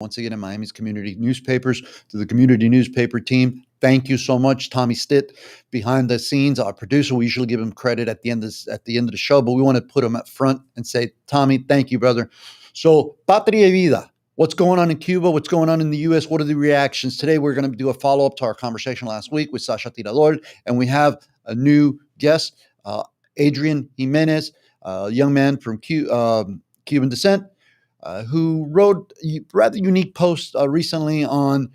once again in Miami's community newspapers. To the community newspaper team, thank you so much. Tommy Stitt behind the scenes, our producer. We usually give him credit at the end of the show, but we want to put him up front and say, Tommy, thank you, brother. So, Patria Vida. What's going on in Cuba? What's going on in the U.S.? What are the reactions? Today, we're going to do a follow-up to our conversation last week with Sasha Tirador, and we have a new guest, Adrian Jimenez, a young man from Cuban descent, who wrote a rather unique post recently on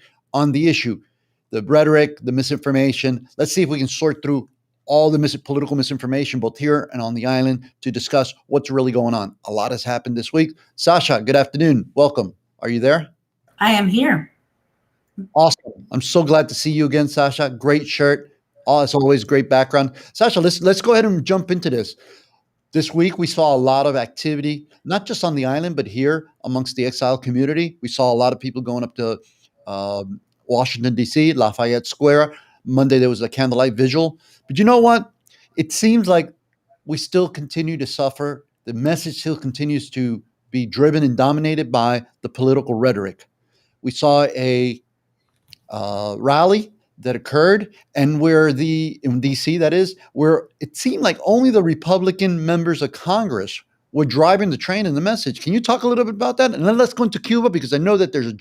the issue, the rhetoric, the misinformation. Let's see if we can sort through all the political misinformation, both here and on the island, to discuss what's really going on. A lot has happened this week. Sasha, good afternoon. Welcome. Are you there? I am here. Awesome. I'm so glad to see you again, Sasha. Great shirt. Oh, as always, great background. Sasha, let's go ahead and jump into this. This week, we saw a lot of activity, not just on the island, but here amongst the exile community. We saw a lot of people going up to Washington, D.C., Lafayette Square. Monday, there was a candlelight vigil. But you know what? It seems like we still continue to suffer. The message still continues to be driven and dominated by the political rhetoric. We saw a rally that occurred, and in DC, that is, where it seemed like only the Republican members of Congress were driving the train and the message. Can you talk a little bit about that? And then let's go into Cuba, because I know that there's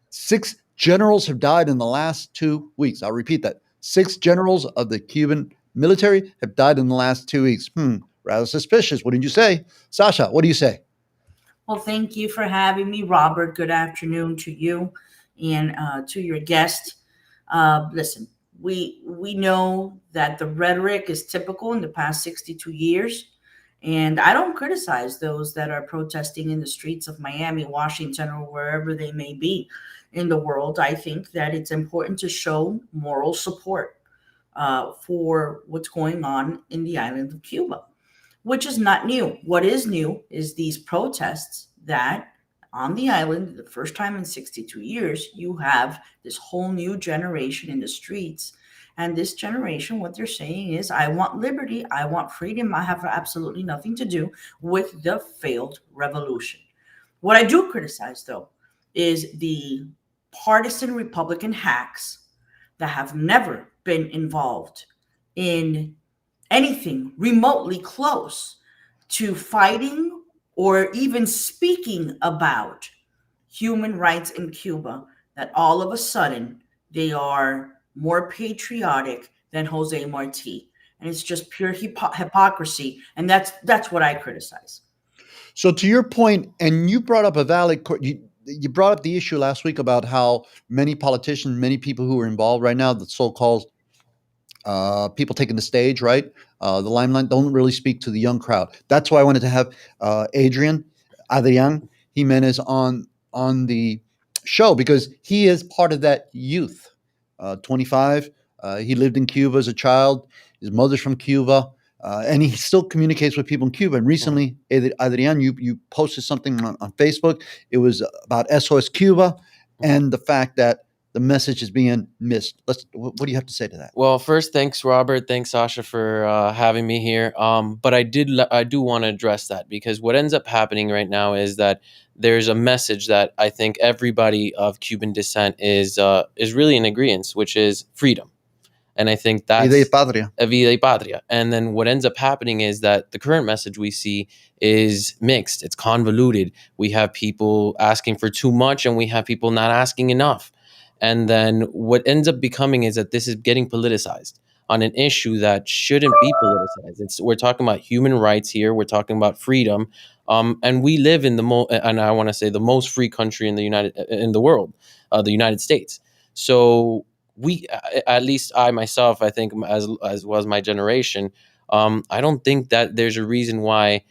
6 generals have died in the last 2 weeks. I'll repeat that. 6 generals of the Cuban military have died in the last 2 weeks. Rather suspicious. What did you say? Sasha, what do you say? Well, thank you for having me, Robert. Good afternoon to you and to your guest. Listen, we know that the rhetoric is typical in the past 62 years, and I don't criticize those that are protesting in the streets of Miami, Washington, or wherever they may be in the world. I think that it's important to show moral support for what's going on in the island of Cuba, which is not new. What is new is these protests that on the island, the first time in 62 years, you have this whole new generation in the streets. And this generation, what they're saying is, I want liberty, I want freedom, I have absolutely nothing to do with the failed revolution. What I do criticize, though, is the partisan Republican hacks that have never been involved in anything remotely close to fighting or even speaking about human rights in Cuba, that all of a sudden they are more patriotic than Jose Marti. And it's just pure hypocrisy. And that's what I criticize. So to your point, and you brought up a valid, you brought up the issue last week about how many politicians, many people who are involved right now, the so-called people taking the stage, right? The limelight, don't really speak to the young crowd. That's why I wanted to have Adrian Jimenez on the show, because he is part of that youth. 25. He lived in Cuba as a child. His mother's from Cuba. And he still communicates with people in Cuba. And recently, Adrian, you posted something on Facebook. It was about SOS Cuba and the fact that the message is being missed. What do you have to say to that? Well, first, thanks, Robert. Thanks, Sasha, for having me here. But I do want to address that, because what ends up happening right now is that there's a message that I think everybody of Cuban descent is really in agreement, which is freedom. And I think that's Vida y Patria. Vida y Patria. And then what ends up happening is that the current message we see is mixed. It's convoluted. We have people asking for too much, and we have people not asking enough. And then what ends up becoming is that this is getting politicized on an issue that shouldn't be politicized. We're talking about human rights here. We're talking about freedom. And we live in and I want to say the most free country in the world, the United States. So we, at least I myself, I think as was my generation, I don't think that there's a reason why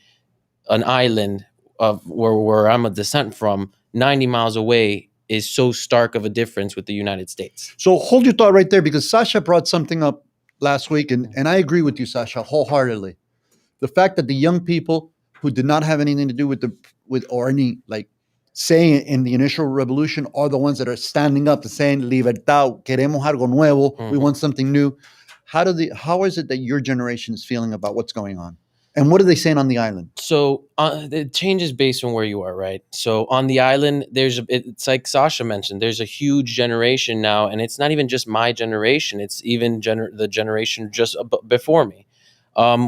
an island of where I'm a descent from, 90 miles away, is so stark of a difference with the United States. So hold your thought right there, because Sasha brought something up last week, and I agree with you, Sasha, wholeheartedly. The fact that the young people who did not have anything to do with or any say in the initial revolution are the ones that are standing up and saying libertad, queremos algo nuevo, we want something new. How is it that your generation is feeling about what's going on? And what are they saying on the island? So it changes based on where you are, right? So on the island, it's like Sasha mentioned, there's a huge generation now, and it's not even just my generation; it's even the generation just before me,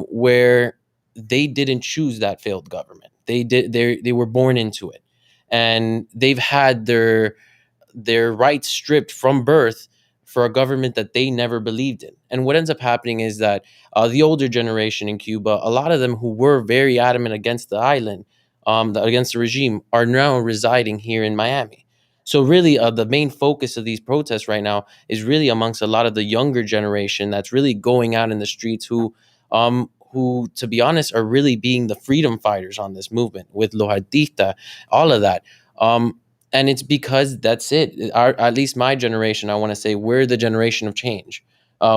where they didn't choose that failed government. They were born into it, and they've had their rights stripped from birth for a government that they never believed in. And what ends up happening is that the older generation in Cuba, a lot of them who were very adamant against the island, against the regime, are now residing here in Miami. So really, the main focus of these protests right now is really amongst a lot of the younger generation that's really going out in the streets, who, to be honest, are really being the freedom fighters on this movement with Lojatista, all of that. And it's because that's it. At least my generation, I want to say, we're the generation of change.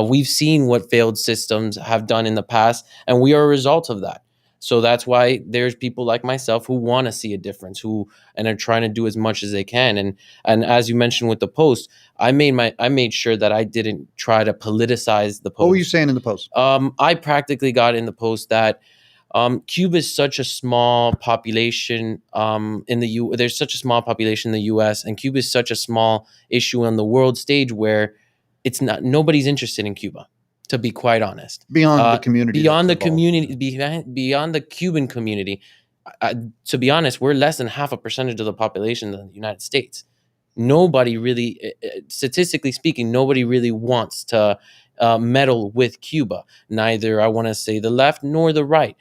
We've seen what failed systems have done in the past, and we are a result of that. So that's why there's people like myself who want to see a difference, who and are trying to do as much as they can. And as you mentioned with the post, I made sure that I didn't try to politicize the post. What were you saying in the post? I practically got in the post that Cuba is such a small population in the U. There's such a small population in the U.S. and Cuba is such a small issue on the world stage where it's not nobody's interested in Cuba. To be quite honest, Beyond the community, beyond the community, beyond the Cuban community, to be honest, we're less than half a percentage of the population in the United States. Nobody really, statistically speaking, nobody really wants to meddle with Cuba. Neither, I want to say, the left nor the right.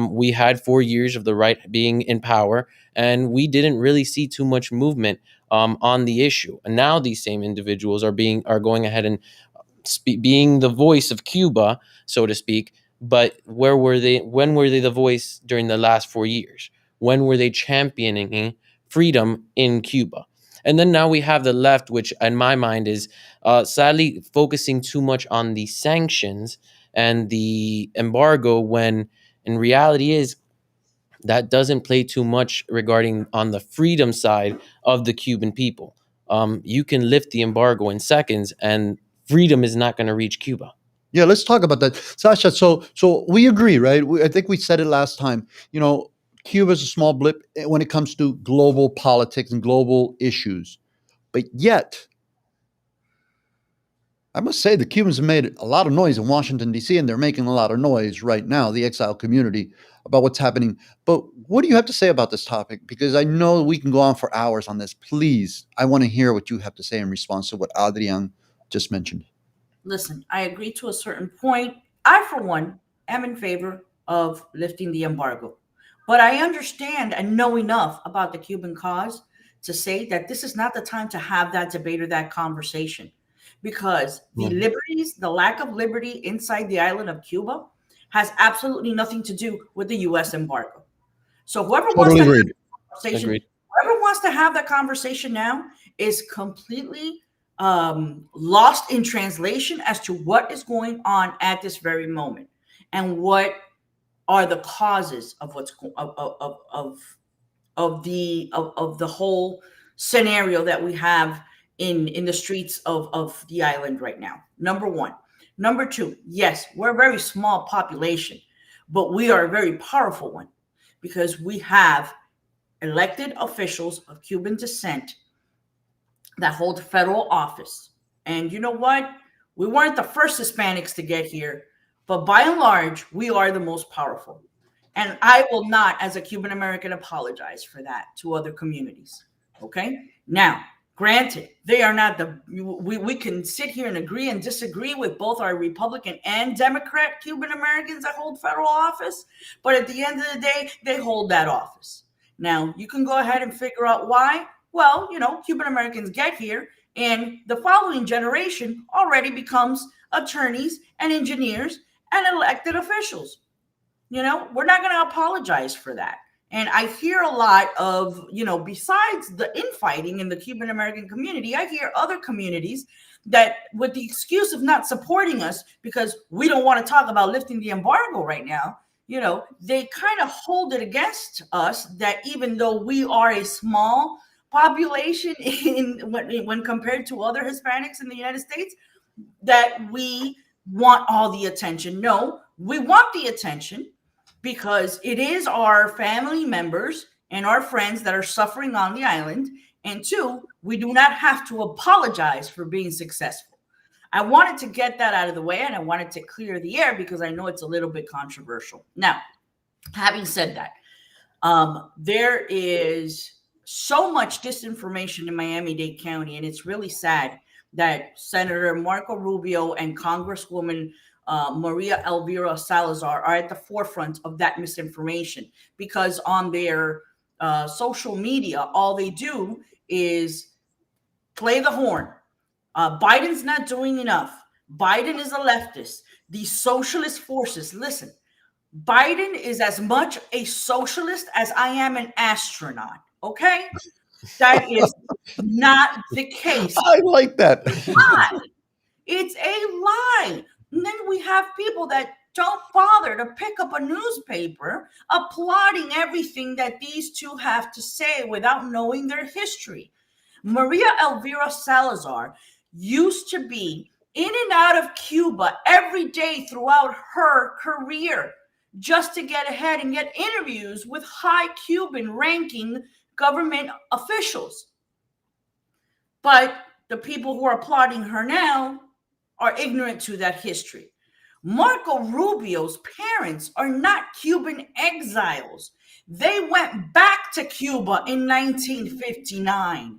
We had 4 years of the right being in power, and we didn't really see too much movement on the issue. And now these same individuals are going ahead and being the voice of Cuba, so to speak. But where were they? When were they the voice during the last 4 years? When were they championing freedom in Cuba? And then now we have the left, which in my mind is sadly focusing too much on the sanctions and the embargo, when in reality is that doesn't play too much regarding on the freedom side of the Cuban people. You can lift the embargo in seconds, and freedom is not going to reach Cuba. Yeah, let's talk about that, Sasha. So we agree, right? I think we said it last time. Cuba is a small blip when it comes to global politics and global issues, but yet I must say the Cubans have made a lot of noise in Washington, D.C., and they're making a lot of noise right now, the exile community, about what's happening. But what do you have to say about this topic? Because I know we can go on for hours on this. Please, I want to hear what you have to say in response to what Adrian just mentioned. Listen, I agree to a certain point. I, for one, am in favor of lifting the embargo. But I understand and know enough about the Cuban cause to say that this is not the time to have that debate or that conversation, because the liberties, the lack of liberty inside the island of Cuba has absolutely nothing to do with the U.S. embargo. So whoever wants to have that conversation, whoever wants to have that conversation now is completely lost in translation as to what is going on at this very moment and what are the causes of what's of the whole scenario that we have in the streets of the island right now. Number one. Number two, yes, we're a very small population, but we are a very powerful one because we have elected officials of Cuban descent that hold federal office. And you know what? We weren't the first Hispanics to get here, but by and large, we are the most powerful. And I will not, as a Cuban American, apologize for that to other communities. Okay? Now, granted, they are not we can sit here and agree and disagree with both our Republican and Democrat Cuban Americans that hold federal office, but at the end of the day, they hold that office. Now, you can go ahead and figure out why. Well, Cuban Americans get here and the following generation already becomes attorneys and engineers and elected officials. We're not going to apologize for that. And I hear a lot of, besides the infighting in the Cuban American community, I hear other communities that, with the excuse of not supporting us because we don't want to talk about lifting the embargo right now, they kind of hold it against us that even though we are a small population when compared to other Hispanics in the United States, that we want all the attention. No, we want the attention, because it is our family members and our friends that are suffering on the island. And two, we do not have to apologize for being successful. I wanted to get that out of the way, and I wanted to clear the air because I know it's a little bit controversial. Now, having said that, there is so much disinformation in Miami-Dade County, and it's really sad that Senator Marco Rubio and Congresswoman Maria Elvira Salazar are at the forefront of that misinformation, because on their social media, all they do is play the horn. Biden's not doing enough. Biden is a leftist. These socialist forces, listen, Biden is as much a socialist as I am an astronaut. Okay? That is not the case. I like that. Lie. It's a lie. And then we have people that don't bother to pick up a newspaper applauding everything that these two have to say without knowing their history. Maria Elvira Salazar used to be in and out of Cuba every day throughout her career just to get ahead and get interviews with high Cuban ranking government officials. But the people who are applauding her now are ignorant to that history. Marco Rubio's parents are not Cuban exiles. They went back to Cuba in 1959.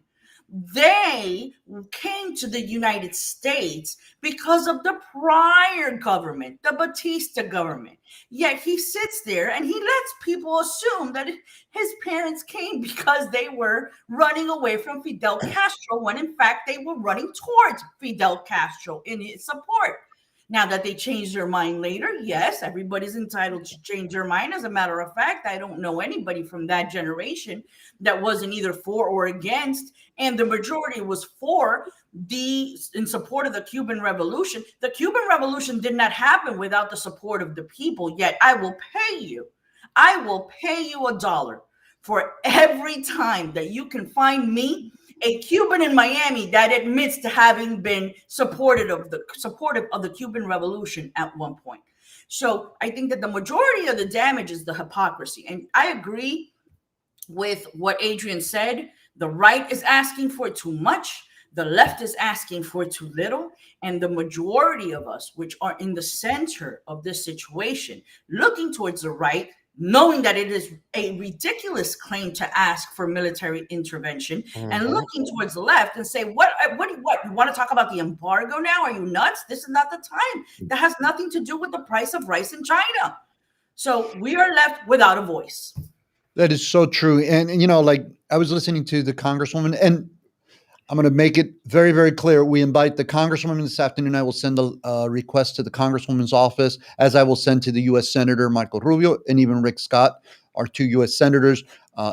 They came to the United States because of the prior government, the Batista government. Yet he sits there and he lets people assume that his parents came because they were running away from Fidel Castro, when in fact they were running towards Fidel Castro in his support. Now that they changed their mind later, yes, everybody's entitled to change their mind. As a matter of fact, I don't know anybody from that generation that wasn't either for or against, and the majority was for in support of the Cuban Revolution. The Cuban Revolution did not happen without the support of the people. Yet I will pay you $1 for every time that you can find me a Cuban in Miami that admits to having been supportive of the Cuban Revolution at one point. So I think that the majority of the damage is the hypocrisy. And I agree with what Adrian said. The right is asking for too much. The left is asking for too little. And the majority of us, which are in the center of this situation, looking towards the right, knowing that it is a ridiculous claim to ask for military intervention, and looking towards the left and say, what, you want to talk about the embargo now? Are you nuts? This is not the time. That has nothing to do with the price of rice in China. So we are left without a voice. That is so true. And you know, like I was listening to the Congresswoman, and I'm going to make it very, very clear. We invite the Congresswoman this afternoon. I will send a request to the Congresswoman's office, as I will send to the U.S. Senator Michael Rubio and even Rick Scott, our two U.S. senators,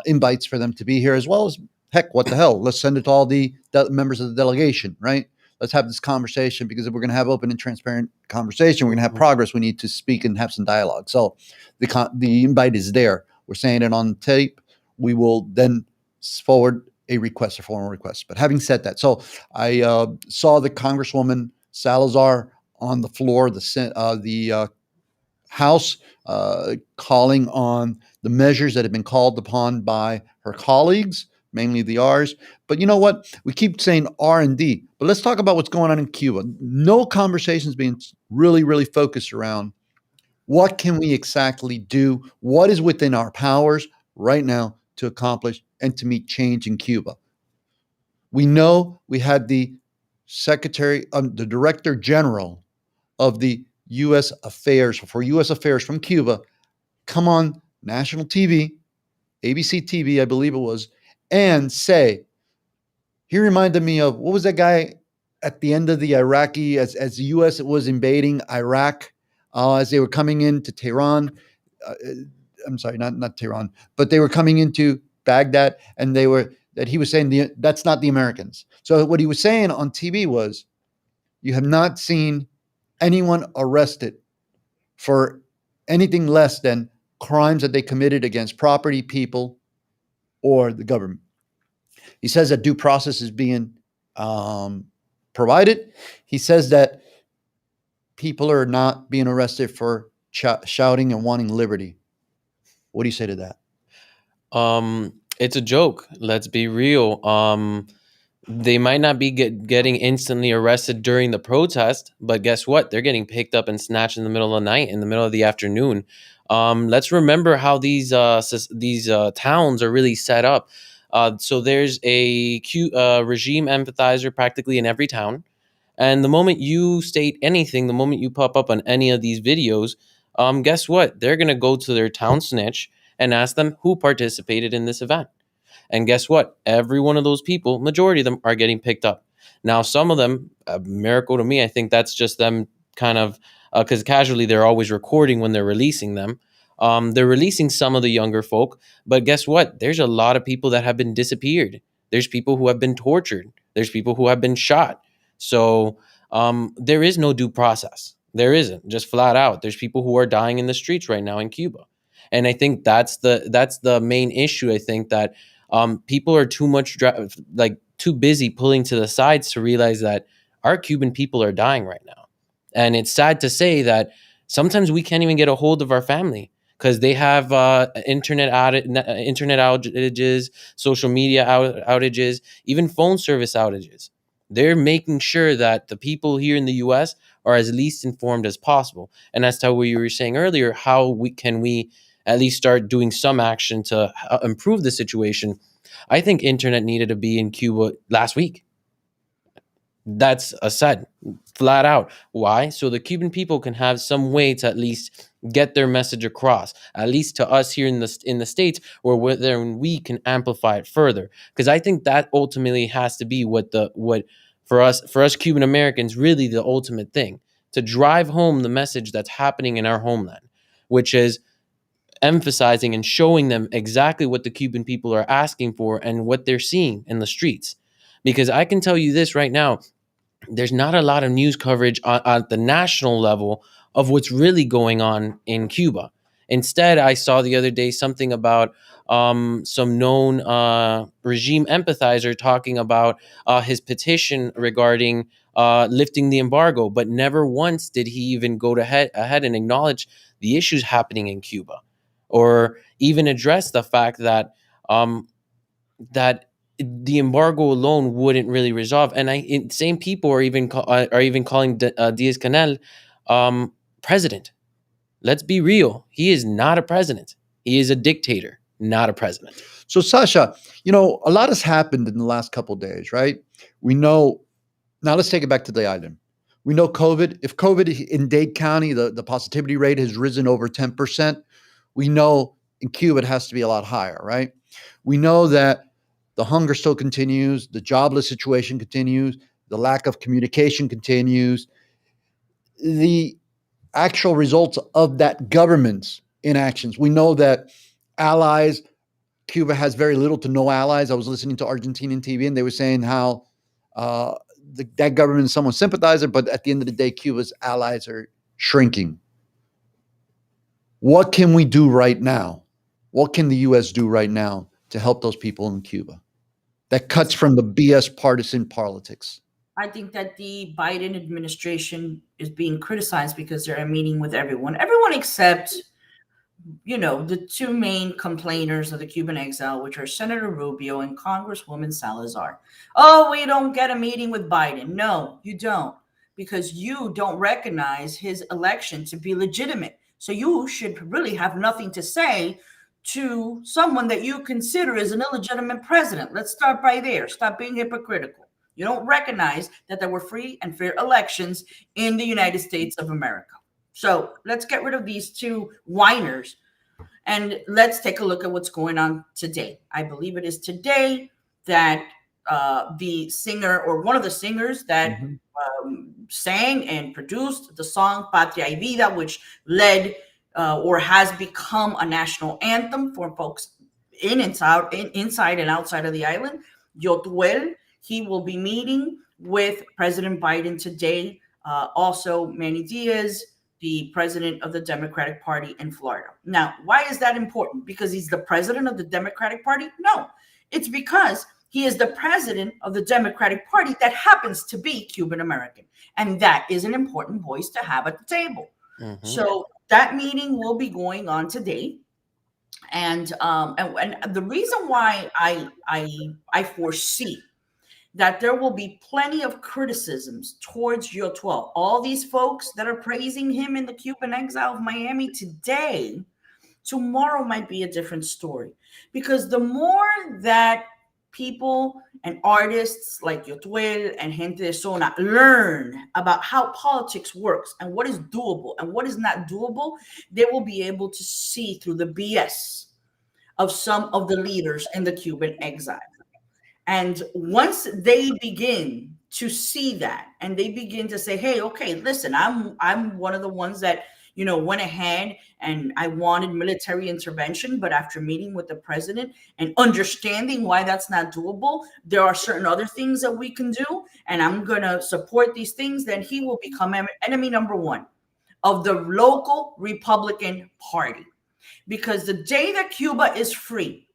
invites for them to be here, as well as, heck, what the hell? Let's send it to all the members of the delegation, right? Let's have this conversation, because if we're going to have open and transparent conversation, we're going to have progress. We need to speak and have some dialogue. So the invite is there. We're saying it on tape. We will then forward a request, a formal request. But having said that, so I saw the Congresswoman Salazar on the floor, the House, calling on the measures that have been called upon by her colleagues, mainly the R's. But you know what? We keep saying R&D, but let's talk about what's going on in Cuba. No conversations being really, really focused around what can we exactly do, what is within our powers right now to accomplish and to meet change in Cuba. We know we had the the Director General of the U.S. Affairs from Cuba come on national TV, ABC TV, I believe it was, and say, he reminded me of, what was that guy at the end of the Iraqi, as the U.S. was invading Iraq, as they were coming into Tehran. I'm sorry, not Tehran, but they were coming into Baghdad, and he was saying that's not the Americans. So what he was saying on TV was, you have not seen anyone arrested for anything less than crimes that they committed against property, people, or the government. He says that due process is being provided. He says that people are not being arrested for shouting and wanting liberty. What do you say to that? It's a joke. Let's be real. They might not be getting instantly arrested during the protest, but guess what? They're getting picked up and snatched in the middle of the night, in the middle of the afternoon. Let's remember how these towns are really set up. So there's a regime empathizer practically in every town, and the moment you state anything, the moment you pop up on any of these videos, guess what? They're gonna go to their town snitch and ask them who participated in this event. And guess what? Every one of those people, majority of them, are getting picked up. Now, some of them, a miracle to me, I think that's just them kind of, because casually they're always recording when they're releasing them. They're releasing some of the younger folk, but guess what? There's a lot of people that have been disappeared. There's people who have been tortured. There's people who have been shot. So there is no due process. There isn't, just flat out. There's people who are dying in the streets right now in Cuba, and I think that's the main issue. I think that people are like too busy pulling to the sides to realize that our Cuban people are dying right now, and it's sad to say that sometimes we can't even get a hold of our family because they have internet outages, social media outages, even phone service outages. They're making sure that the people here in the U.S. are as least informed as possible, and that's how we were saying earlier. How we at least start doing some action to improve the situation. I think internet needed to be in Cuba last week. That's a said flat out. Why? So the Cuban people can have some way to at least get their message across, at least to us here in the states, where we can amplify it further. Because I think that ultimately has to be what for us Cuban Americans really the ultimate thing, to drive home the message that's happening in our homeland, which is emphasizing and showing them exactly what the Cuban people are asking for and what they're seeing in the streets. Because I can tell you this right now, there's not a lot of news coverage on the national level of what's really going on in Cuba. Instead, I saw the other day something about some known regime empathizer talking about his petition regarding lifting the embargo, but never once did he even go ahead and acknowledge the issues happening in Cuba, or even address the fact that um, that the embargo alone wouldn't really resolve. And same people are even calling Diaz Canel president. Let's be real. He is not a president. He is a dictator, not a president. So, Sasha, a lot has happened in the last couple of days, right? We know. Now, let's take it back to the island. We know COVID. If COVID in Dade County, the positivity rate has risen over 10%, we know in Cuba it has to be a lot higher, right? We know that the hunger still continues, the jobless situation continues, the lack of communication continues. The actual results of that government's inactions. We know that allies, Cuba has very little to no allies. I was listening to Argentinian TV and they were saying how uh, that government is someone sympathizer, but at the end of the day, Cuba's allies are shrinking. What can we do right now? What can the U.S. do right now to help those people in Cuba? That cuts from the BS partisan politics. I think that the Biden administration is being criticized because they're meeting with everyone except, the two main complainers of the Cuban exile, which are Senator Rubio and Congresswoman Salazar. Oh, we don't get a meeting with Biden. No, you don't, because you don't recognize his election to be legitimate. So you should really have nothing to say to someone that you consider as an illegitimate president. Let's start by there. Stop being hypocritical. You don't recognize that there were free and fair elections in the United States of America. So let's get rid of these two whiners and let's take a look at what's going on today. I believe it is today that the singer, or one of the singers that sang and produced the song Patria y Vida, which led or has become a national anthem for folks inside and outside of the island, Yotuel, he will be meeting with President Biden today. Also, Manny Diaz, the president of the Democratic Party in Florida. Now, why is that important? Because he's the president of the Democratic Party? No, it's because he is the president of the Democratic Party that happens to be Cuban American. And that is an important voice to have at the table. So that meeting will be going on today. And the reason why I foresee that there will be plenty of criticisms towards Gio 12. All these folks that are praising him in the Cuban exile of Miami today, tomorrow might be a different story. Because the more that people and artists like Yotuel and Gente de Zona learn about how politics works and what is doable and what is not doable, they will be able to see through the BS of some of the leaders in the Cuban exile. And once they begin to see that and they begin to say, hey, okay, listen, I'm one of the ones that, went ahead and I wanted military intervention, but after meeting with the president and understanding why that's not doable, there are certain other things that we can do, and I'm going to support these things, then he will become enemy number one of the local Republican Party. Because the day that Cuba is free,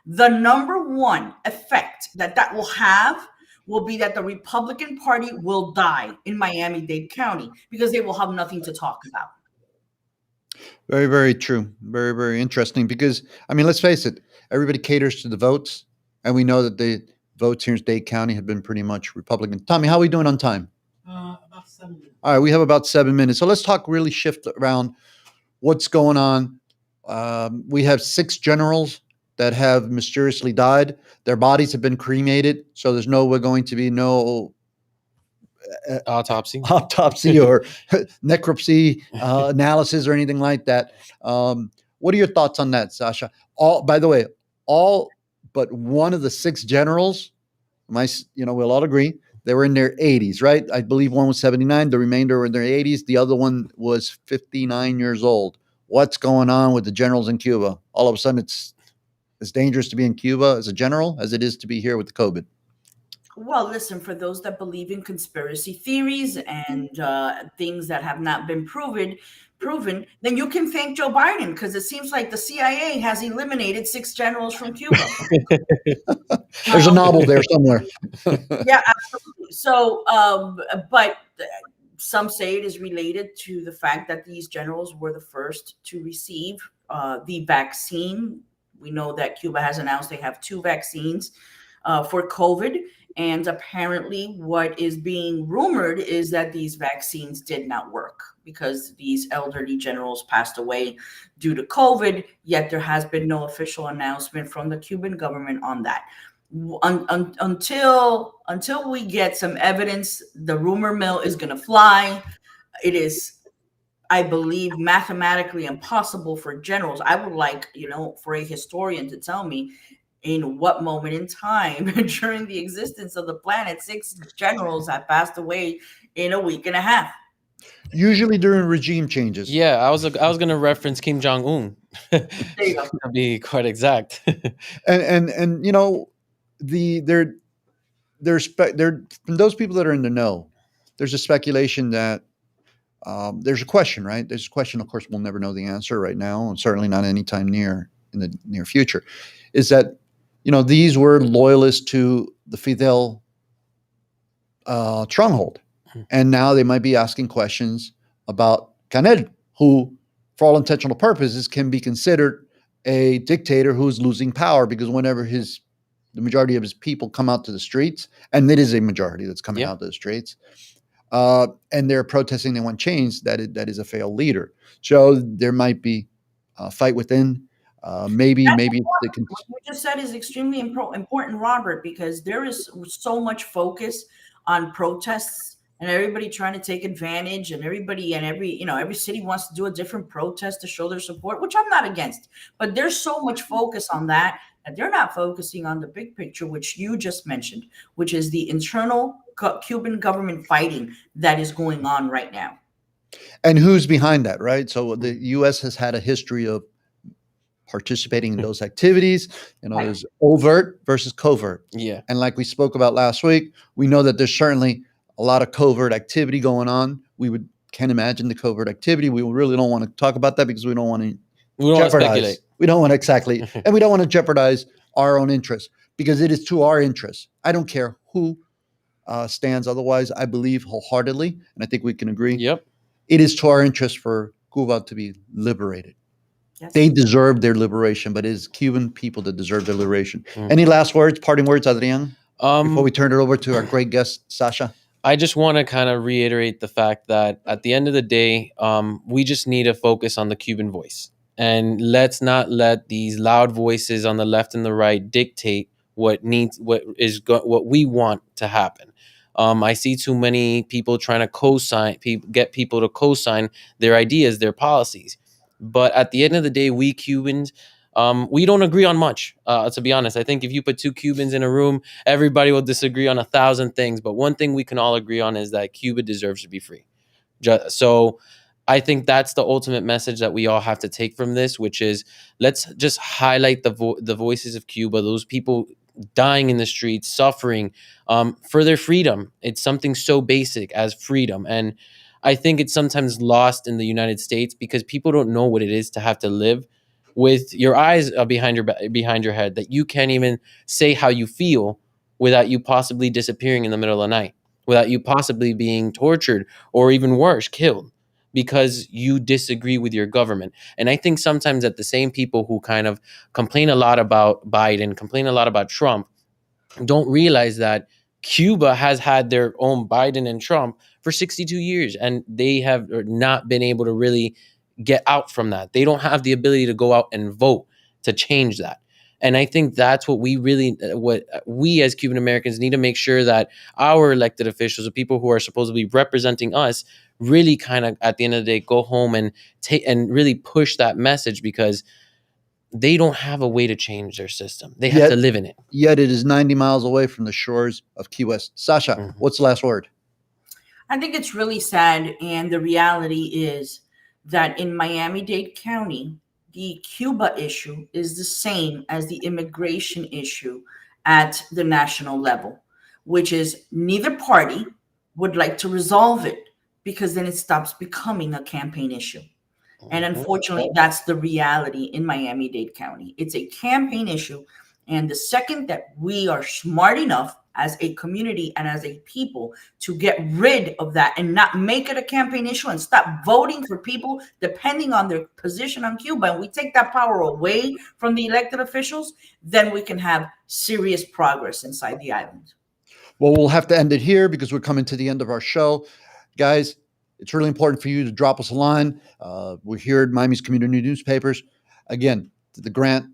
the number one effect that will have will be that the Republican Party will die in Miami-Dade County because they will have nothing to talk about. Very, very true. Very, very interesting because, I mean, let's face it, everybody caters to the votes. And we know that the votes here in Dade County have been pretty much Republican. Tommy, how are we doing on time? About 7 minutes. All right, we have about 7 minutes. So let's talk really shift around what's going on. We have 6 generals that have mysteriously died. Their bodies have been cremated. So there's going to be no Autopsy. or necropsy analysis or anything like that. What are your thoughts on that, Sasha? By the way, all but one of the 6 generals, we'll all agree, they were in their 80s, right? I believe one was 79. The remainder were in their 80s. The other one was 59 years old. What's going on with the generals in Cuba? All of a sudden, it's as dangerous to be in Cuba as a general as it is to be here with the COVID. Well, listen, for those that believe in conspiracy theories and things that have not been proven, then you can thank Joe Biden, because it seems like the CIA has eliminated 6 generals from Cuba. There's a novel there somewhere. Yeah, absolutely. So, but some say it is related to the fact that these generals were the first to receive the vaccine. We know that Cuba has announced they have 2 vaccines for COVID. And apparently what is being rumored is that these vaccines did not work because these elderly generals passed away due to COVID, yet there has been no official announcement from the Cuban government on that. Until we get some evidence, the rumor mill is going to fly. It is, I believe, mathematically impossible for generals. I would like, for a historian to tell me in what moment in time during the existence of the planet 6 generals have passed away in a week and a half. Usually during regime changes. Yeah, I was going to reference Kim Jong-un. There you go. To be quite exact. and there's from those people that are in the know, there's a speculation that there's a question, right? There's a question, of course, we'll never know the answer right now, and certainly not anytime in the near future, is that, these were loyalists to the Fidel stronghold. And now they might be asking questions about Canel, who, for all intentional purposes, can be considered a dictator who's losing power, because whenever the majority of his people come out to the streets, and it is a majority that's coming out to the streets, and they're protesting, they want change, that is a failed leader. So there might be a fight within. Maybe what you just said is extremely important, Robert, because there is so much focus on protests and everybody trying to take advantage, and every city wants to do a different protest to show their support, which I'm not against. But there's so much focus on that they're not focusing on the big picture, which you just mentioned, which is the internal Cuban government fighting that is going on right now. And who's behind that, right? So the U.S. has had a history of participating in those activities. There's overt versus covert. Yeah. And like we spoke about last week, we know that there's certainly a lot of covert activity going on. Can't imagine the covert activity. We really don't want to talk about that because we don't want to jeopardize. We don't want to exactly, and we don't want to jeopardize our own interests, because it is to our interests. I don't care who stands otherwise. I believe wholeheartedly, and I think we can agree. Yep. It is to our interest for Cuba to be liberated. They Yes. deserve their liberation, but it is Cuban people that deserve their liberation. Mm. Any last words, parting words, Adrian, before we Um, turn it over to our great guest, Sasha? I just want to kind of reiterate the fact that at the end of the day, we just need to focus on the Cuban voice, and let's not let these loud voices on the left and the right dictate what we want to happen. I see too many people trying to get people to co-sign their ideas, their policies, but at the end of the day, we Cubans. We don't agree on much. To be honest, I think if you put two Cubans in a room, everybody will disagree on 1,000 things, but one thing we can all agree on is that Cuba deserves to be free. So I think that's the ultimate message that we all have to take from this, which is let's just highlight the voices of Cuba, those people dying in the streets, suffering for their freedom. It's something so basic as freedom. And I think it's sometimes lost in the United States because people don't know what it is to have to live with your eyes behind your head, that you can't even say how you feel without you possibly disappearing in the middle of the night, without you possibly being tortured or even worse, killed because you disagree with your government. And I think sometimes that the same people who kind of complain a lot about Biden, complain a lot about Trump, don't realize that Cuba has had their own Biden and Trump for 62 years, and they have not been able to really get out from that. They don't have the ability to go out and vote to change that. And I think that's what we as Cuban Americans need to make sure that our elected officials, the people who are supposedly representing us, really kind of at the end of the day go home and take and really push that message, because they don't have a way to change their system. They have Yet, to live in it. yet it is 90 miles away from the shores of Key West. Sasha, Mhm. what's the last word? I think it's really sad. And the reality is that in Miami Dade County, the Cuba issue is the same as the immigration issue at the national level, which is neither party would like to resolve it because then it stops becoming a campaign issue. And Mhm. unfortunately, that's the reality in Miami Dade County. It's a campaign issue. And the second that we are smart enough as a community and as a people to get rid of that and not make it a campaign issue and stop voting for people depending on their position on Cuba, and we take that power away from the elected officials, then we can have serious progress inside the island. Well, we'll have to end it here because we're coming to the end of our show. Guys, it's really important for you to drop us a line. We're here at Miami's Community Newspapers. Again, to the Grant,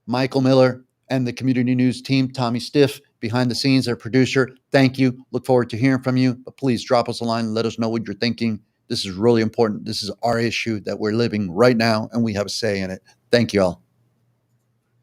Michael Miller, and the Community News team, Tommy Stiff, behind the scenes, our producer. Thank you. Look forward to hearing from you. But please drop us a line and let us know what you're thinking. This is really important. This is our issue that we're living right now, and we have a say in it. Thank you all.